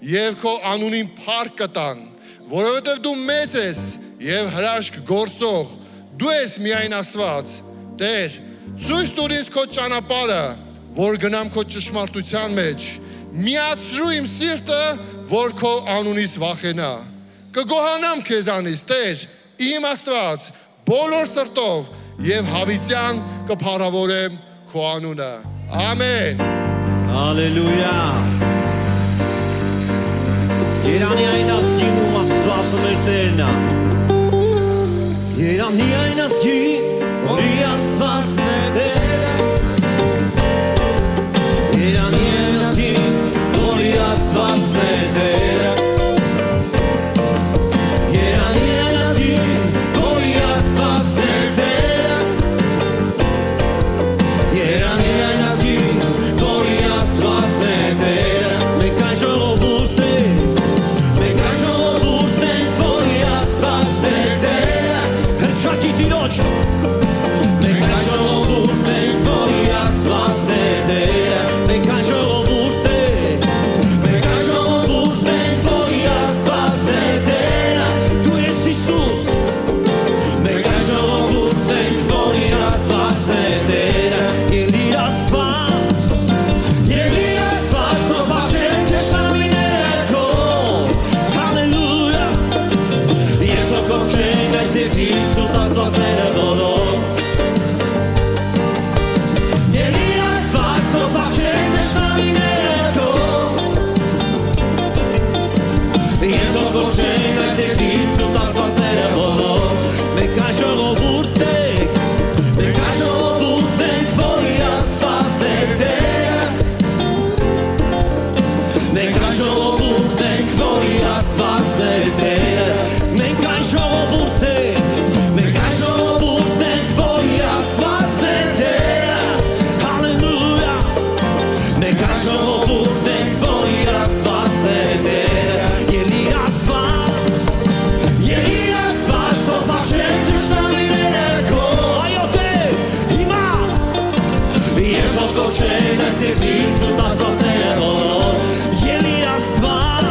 եւ քո անունին փառք կտան, որովհետեւ դու մեծ ես եւ հրաշք գործող, դու ես միայն Աստված, Տեր, ցույց տուր ինձ քո ճանապարհը, որ գնամ քո ճշմարտության մեջ, միացրու իմ սիրտը, որ քո անունից վախենա, կգոհանամ քեզանից, Տեր, իմ Աստված, բոլոր սրտով եւ հավիտյան կփառավորեմ քո անունը, ամեն։ Հալելույա։ Երանի այն ազգին ում Աստվածը մեր Տերն է։ Երանի այն ազգին, որի Աստվածն է Տերը։ Երանի այն ազգին, որի Աստվածն է Տերը։ Երանի այն ազգին, որի Աստվածն է Տերը։ Երանի այն ազգին, որի Աստվածն է Տերը։ Մենք այն ժողովուրդ ենք, մենք այն ժողովուրդ ենք, որի Աստվածն է Տերը։ Հրճակի Տիրոջ։ Մենք այն ժողովուրդ ենք, որի Աստվածն է Տերը։ Մենք այն ժողովուրդ ենք, մենք այն ժողովուրդ ենք, որի Աստվածն է Տերը։ Դու ես Հիսուս։ Մենք այն ժողովուրդ ենք, որի Աստվածն է Տերը։ Ելիր Աստված, ելիր Աստված, ով աչեն թշնամիները քո։ Հալելույա։ Եվ թող կոչեն այս երկրից ու տասվածները բոլոր։ Ելիր Աստված, ով աչեն թշնամիները քո։ Եվ թող կոչեն այս երկրից ու տասվածները բոլոր։ Մենք այն ժողովուրդ ենք, մենք այն ժողովուրդ ենք, որի Աստվածն է Տերը։ Մենք այն ժողովուրդ ենք, որի Աստվածն է Տերը։ Մենք այն ժողովուրդ ենք, մենք այն ժողովուրդ ենք, որի Աստվածն է Տերը։ Հալելույա։ Մենք այն ժողովուրդ ենք, որի Աստվածն է Տերը։ Ելիր Աստված, ելիր Աստված, ով աչեն թշնամիները քո։ Այո Տեր, հիմա։ Եվ թող կոչեն այս երկրից ու տասվածները բոլոր։ Ելիր Աստված,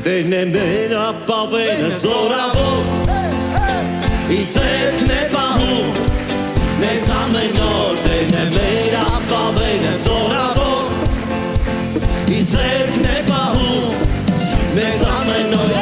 Տերն է մեր ապավենը զորավոր Իր ձեռքն է պահում Մեզ ամեն օր Տերն է մեր ապավենը զորավոր Իր ձեռքն է պահում Մեզ ամեն օր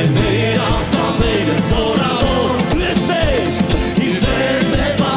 Մեր ապավենը զորավոր Լեստեր, իր ձեռն է պահում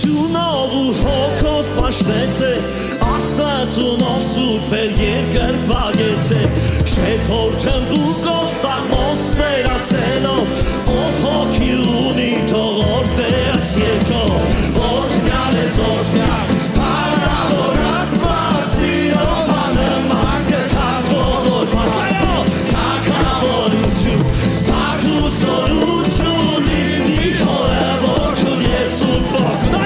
Ուրախությունով ու հոգով պաշտեցե Աստծունով սուրբ էր երկրպագեցե Շեփորդ հնդուկով սաղմոսներ ասելով Ով հոգի ունի թող օրդես երկով Օրդյալ ես օրդյալ Փառավոր Աստված սիրով աննման գթած ողորմած Այո թագավորություն Փառքուսորություն լինի հորը որդուն և սուրբ որդուն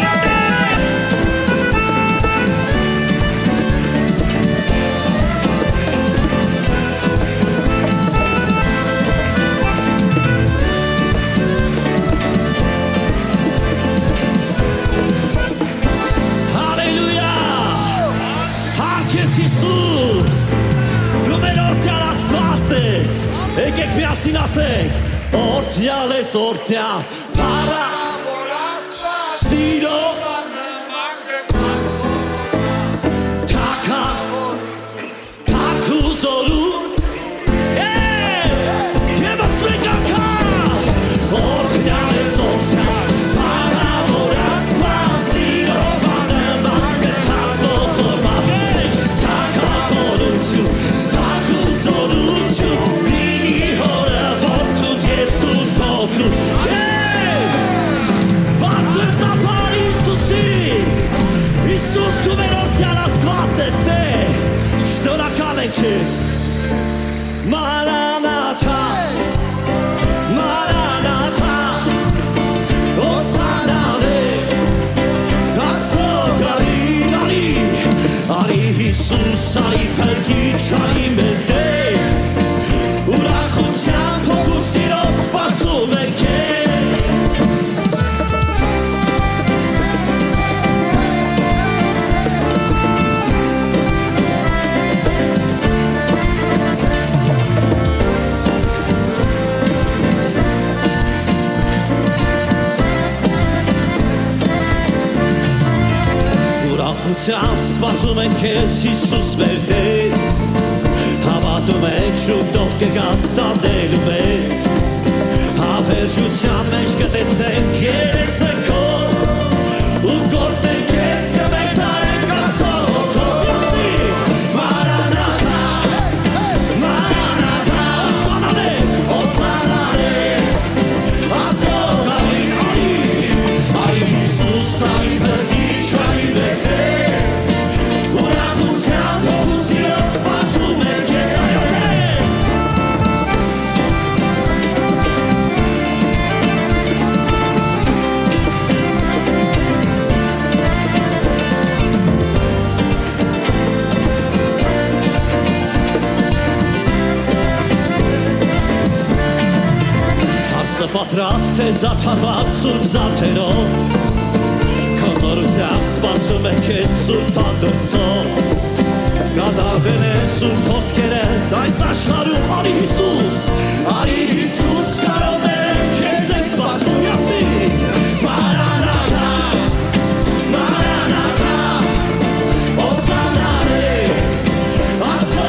Հիսուս, դու մեր օրդյալ Աստված ես, եկեք միասին ասենք, օրդյալ ես օրդյալ, փառավոր Աստված, սիրով, թագավորություն, ևս մեկ անգամ, օրդյալ ես օրդյալ, փառավոր Աստված, սիրով աննման գթած ողորմած լինի հորը որդուն և սուրբ որդուն բարձր ծափար Իսուսի Իսուս դու մեր օրդյալ Աստված ես Տեր շնորհակալ ենք քեզ Մարանաթա Մարանաթա Հոսաննա Արի Հիսուս, արի փրկիչ, արի մեր Տեր Ուրախության փոխուր սիրով սպասում ենք քեզ Ուրախությամբ սպասում ենք քեզ Հիսուս մեր Տեր Հավատում ենք շուտով կգաս տանելու մեզ Հավերժության մեջ կտեսնենք երեսը քո ու գործենք քեզ կմեծարենք Աստծո հոգով Մարանաթա Մարանաթա Հոսաննա Աստծո արի Հիսուս արի փրկիչ արի մեր Տեր Ուրախության փոխուր սիրով սպասում ենք քեզ այո Աստծո պատրաստ է զարդարված սուրբ զարդերով Քո զորությամբ սպասում ենք քեզ սուրբ անդորցով Կատարվել են սուրբ խոսքերը այս աշխարհում Արի Հիսուս կարոտել ենք քեզ ենք սպասում միասին Մարանաթա Մարանաթա Հոսաննա Աստծո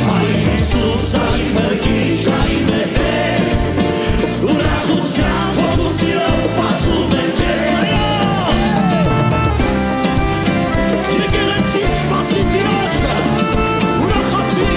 արի Հիսուս արի փրկիչ արի մեր Տեր Ուրախության փոխուր սիրով սպասում ենք քեզ Եկեղեցի սպասի Տիրոջը Ուրախացի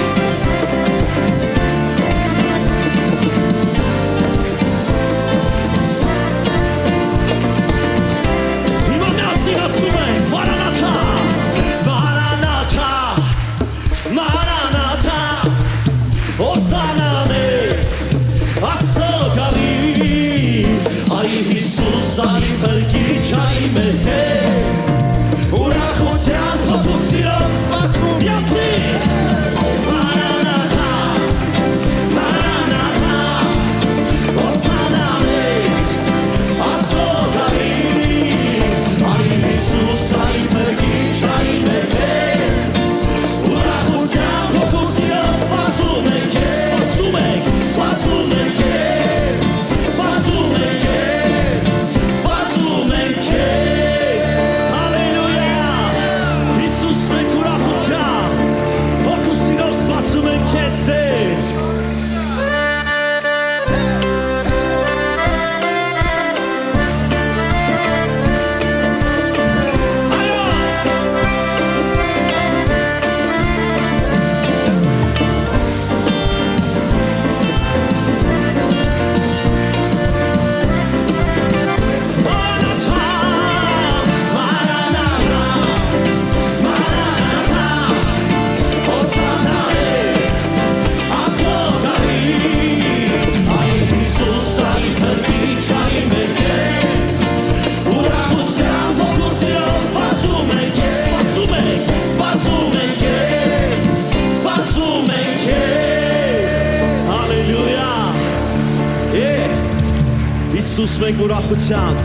մենք ուրախությամբ,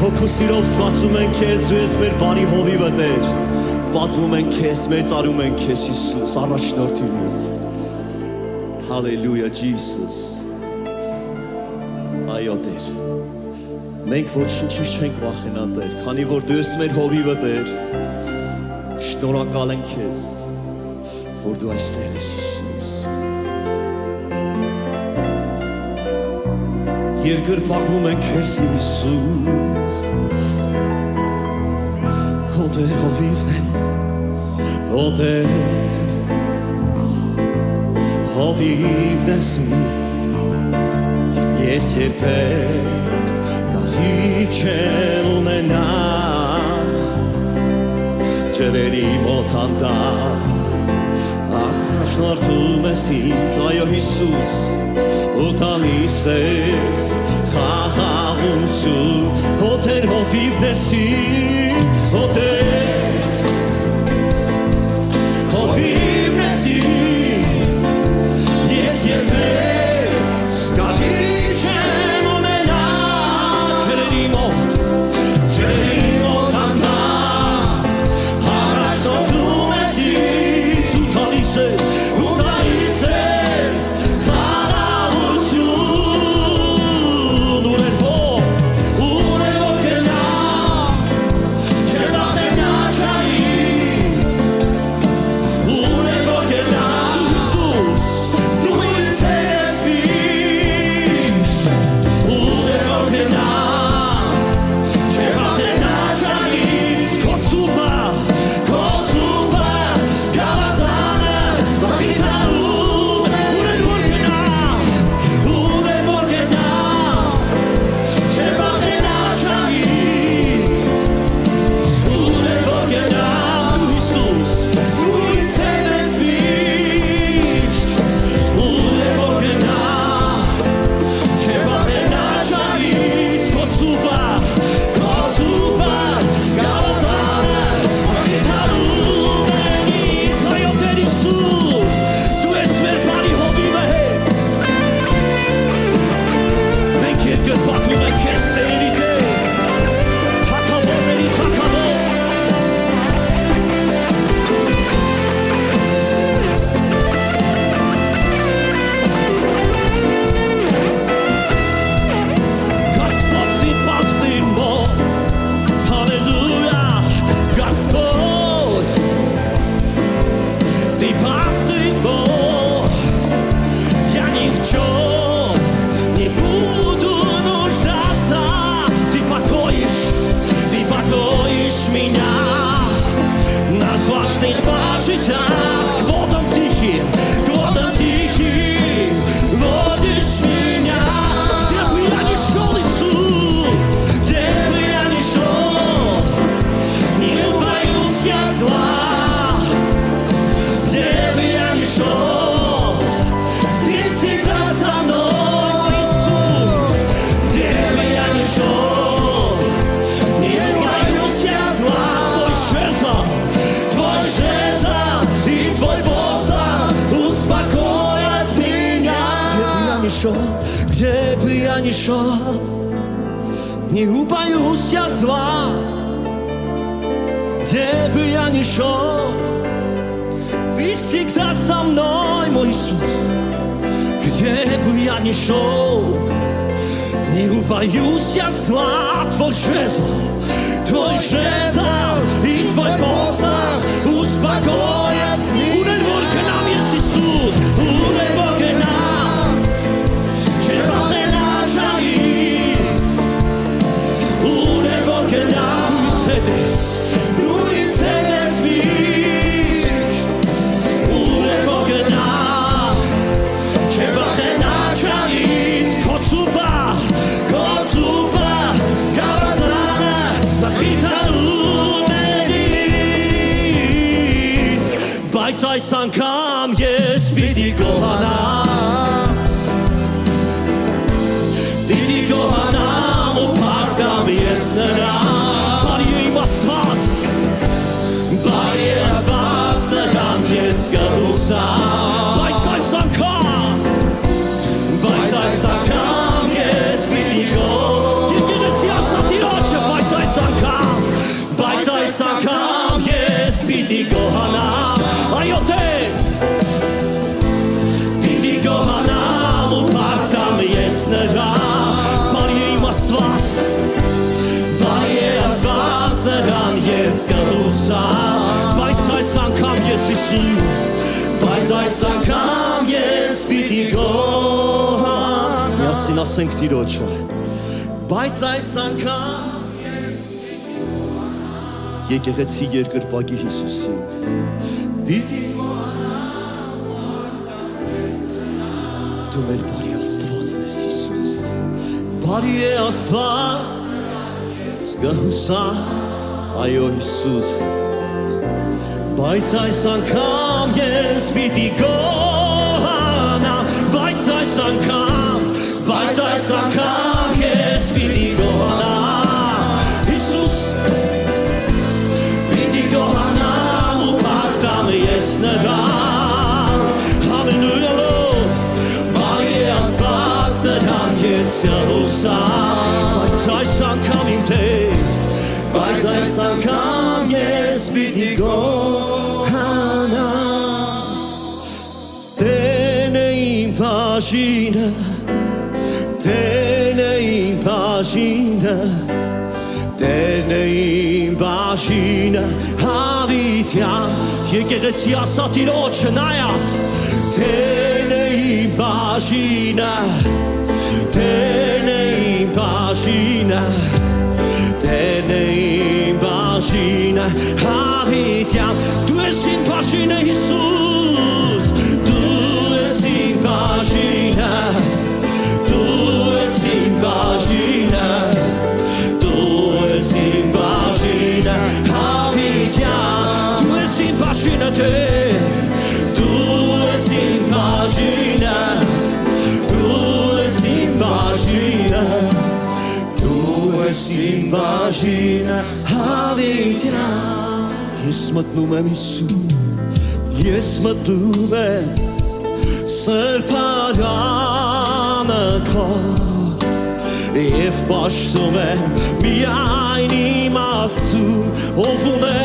հոգու սիրով սպասում ենք քեզ, դու ես մեր բարի հովիվը Տեր։ Պատվում ենք քեզ, մեծարում ենք քեզ Հիսուս, առաջնորդի մեզ։ Հալելույա Ջիսուս։ Այո Տեր։ Մենք ոչինչից չենք վախենա Տեր, քանի որ դու ես մեր հովիվը Տեր։ Շնորհակալ ենք քեզ, որ դու այստեղ ես Հիսուս։ Երկրպագում ենք քեզ Հիսուս։ Օ Տեր հովիվն ես, օ Տեր հովիվն ես ես երբեք կարիք չեմ ունենա ջրերի մոտ հանդա առաջնորդում ես ինձ այո Հիսուս ու տալիս ես խաղաղություն օ Տեր հովիվն ես օ Տեր հովիվն ես ես երբեք կարիք չեմ ունենա ջրերի մոտ հանդա առաջնորդում ես ինձ ու տալիս ես խաղաղություն ուր էր որ գնա չեմ վախենա չարի ուր էր որ գնա Հիսուս դու ինձ ես միշտ ուր էր որ գնա չեմ վախենա չարից քո սուպը գավազանը բախիթարում ուր էր որ գնա չեմ վախենա չարից ուր էր որ գնա Հիսուս դու ինձ ես միշտ ուր էր որ գնա չեմ վախենա չարից քո սուպը գավազանը բախիթարում են ինձ այո Տեր Հիսուս դու ես մեր բարի հովիվը մենք երկրպագում ենք քեզ Տերերի Տեր թագավորների թագավոր Господь ты пастырь мой Аллилуйя Господь ты пастырь мой я ни в чем не буду нуждаться ты покоишь меня на зважных пажитях водом тихим водишь меня где бы я ни шел Иисус где бы я ни шел не боюсь я зла где бы я ни шел ты всегда со мной Иисус где бы я ни шел не боюсь я зла твой жезл и твой посох успокоят меня где бы я ни шел не убоюсь я зла где бы я ни шел ты всегда со мной мой Иисус где бы я ни шел не убоюсь я зла твой жезл и твой посох успокоят меня ур էր որ գնամ ես Հիսուս ուր էր որ գնամ չեմ վախենա չարից ուր էր որ գնամ դու ինձ ես միշտ ուր էր որ գնամ չեմ վախենա չարից քո ծուպը գավազանը բախիթարում են ինձ բայց այս անգամ ես պիտի գոհանամ ու փառքամ ես նրան բարի իմ Աստված նրան ես կհուսամ բայց այս անգամ ես պիտի գոհանամ հուսա Բայց այս անգամ ես Հիսուս Բայց այս անգամ ես պիտի գոհանամ Միասին ասենք Տիրոջը Բայց այս անգամ Եկեղեցի երկրպագի Հիսուսին Պիտի Դու մեր բարի Աստվածն ես Հիսուս Բարի է Աստված Զգահուսա Այո Հիսուս Բայց այս անգամ ես պիտի գոհանամ Բայց այս անգամ ես պիտի գոհանամ Հիսուս Պիտի գոհանամ ու պարտամ ես նրան Հալելույա Բարի է Աստված նրան ես հուսամ Բայց այս անգամ իմ Տեր Բայց այս անգամ ես պիտի գոհանամ Տեն է իմ բաժինը Տեն է իմ բաժինը Տեն է իմ բաժինը Հավիտյան Եկեղեցի ասա Տիրոջը նայա Տեն է իմ բաժինը Տեն է իմ բաժինը Տեն է իմ բաժինը Հավիտյան Դու ես իմ բաժինը Հիսուս Դու ես իմ բաժինը Դու ես իմ բաժինը Դու ես իմ բաժինը Հավիտյան Դու ես իմ բաժինը Տեր Դու ես իմ բաժինը Դու ես իմ բաժինը Դու ես իմ բաժինը Հավիտյան Ես մտնում եմ Հիսուս Ես մտնում եմ Սրբարանը քո Եվ պաշտում եմ միայն իմ ասում Ով ունե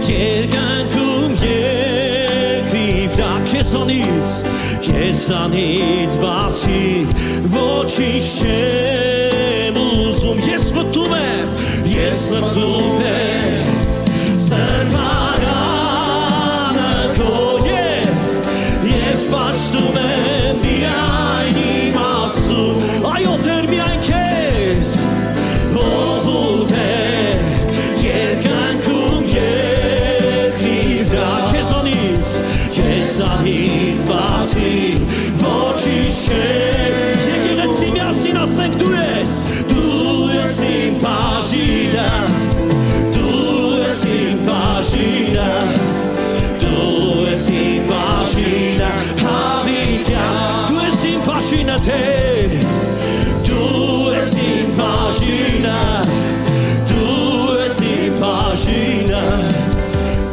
Երկնքում երկրի վրա Քեզանից բացի ոչինչ չեմ ուզում Ես մտնում եմ Սրբարանը քո Եվ պաշտում եմ միայն իմ ասում Այո Տեր միայն քեզ Ով ունե երկնքում երկրի վրա Քեզանից բացի ոչինչ չեմ Եկեղեցի միասին ասենք դու ես իմ բաժինը Դու ես իմ բաժինը Դու ես իմ բաժինը Հավիտյան Դու ես իմ բաժինը Տեր Դու ես իմ բաժինը Դու ես իմ բաժինը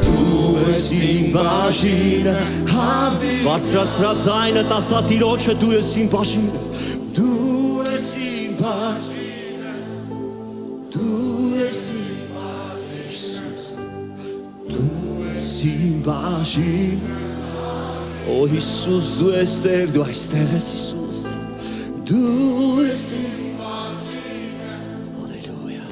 Դու ես իմ բաժինը Բարձրացրած ձայնը տասա Տիրոջը դու ես իմ բաժինը Դու ես իմ բաժինը Դու ես իմ Հիսուս Դու ես իմ բաժինը Օ Հիսուս դու ես Տեր դու այստեղ ես Հիսուս Դու ես իմ բաժինը Հալելույա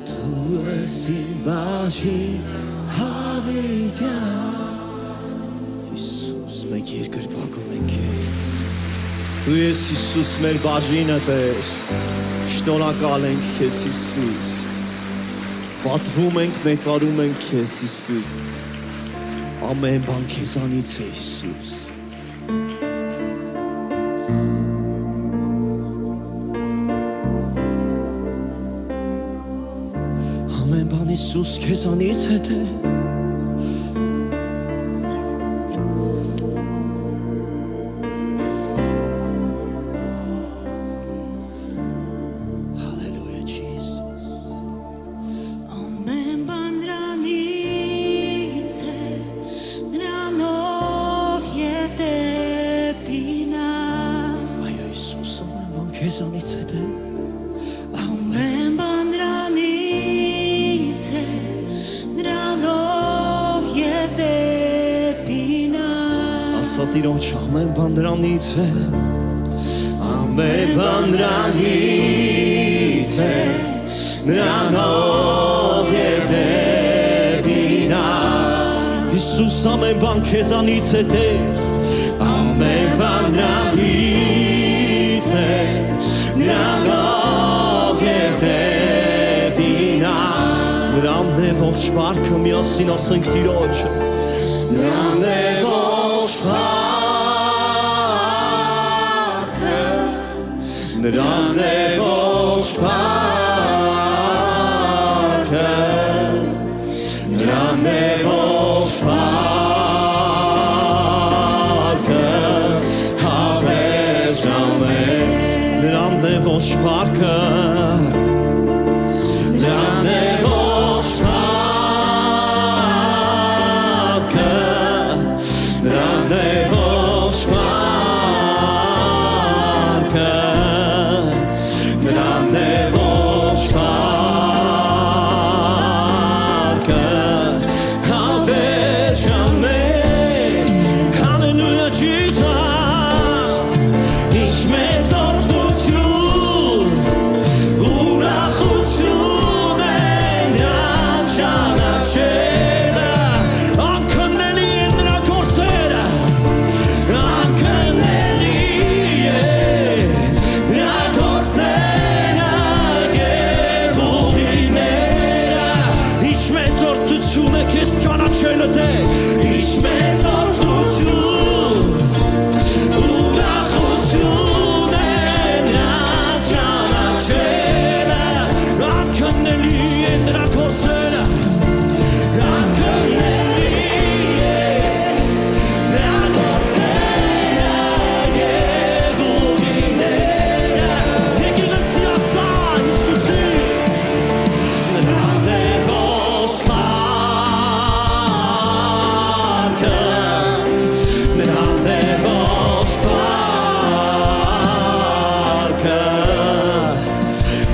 Դու ես իմ բաժինը Հավիտյան Հիսուս մեկ երկրպագում ենք քեզ Դու ես Հիսուս մեր բաժինը Տեր Շնորհակալ ենք քեզ Հիսուս Պատվում ենք մեծարում ենք քեզ Հիսուս Ամեն բան քեզանից է Հիսուս Ամեն բան Հիսուս քեզանից է Տեր քեզանից է Տեր Ամեն բան դրանից է Նրանով և դեպի նա Ասա Տիրոջ ամեն բան դրանից է ամեն բան նրանից է, նրանով և դեպի նա։ Հիսուս ամեն բան քեզանից է Տեր, ամեն բան նրանից է, նրանով և դեպի նա։ Նրանն է ողջ վարքը, միասին ասենք Տիրոջը, նրան է ողջ վարքը, նրան է ողջ վարքը, նրան է ողջ վարքը, հավես ամեն, նրան է ողջ վարքը, նրան է ողջ վարքը, նրան է ողջ վարքը, նրան է ողջ վարքը, հավես ամեն, Hallelujah Jesus, ինչ մեծ օրհնություն, ուրախություն է նրան ճանաչելը, անքննելի են նրա գործերը, անքննելի են նրա գործերը և ուղիները, ինչ մեծ օրհնություն է քեզ ճանաչելը Տեր, ինչ մեծ օրհնություն, ուրախություն է նրան ճանաչելը, անքննելի են նրա գործերը, անքննելի են նրա գործերը և ուղիները, եկեղեցի ասա Հիսուսին, նրան է ողջ վարքը, նրան է ողջ վարքը,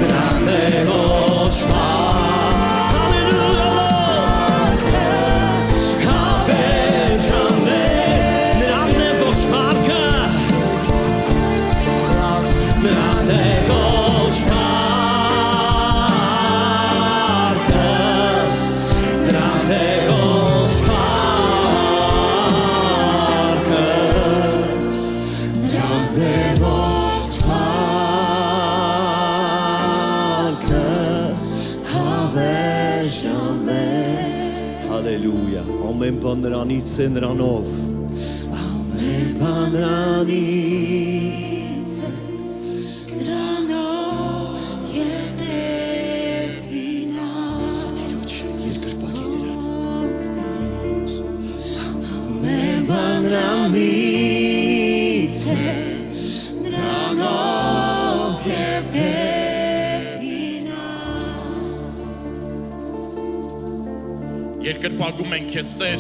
նրան է ողջ վարքը, հավես ամեն, նրան է ողջ վարքը, նրան է ողջ վարքը, նրան է ողջ վարքը, նրան է ողջ վարքը, հավես ամեն։ Հալելույա, ամեն բան նրանից է, նրանով, ամեն բան նրանից է, Նրանով և դեպի նա Սա Տիրոջ երկրպագի նրան, ամեն բան նրանից է, նրանով և դեպի նա Երկրպագում ենք քեզ Տեր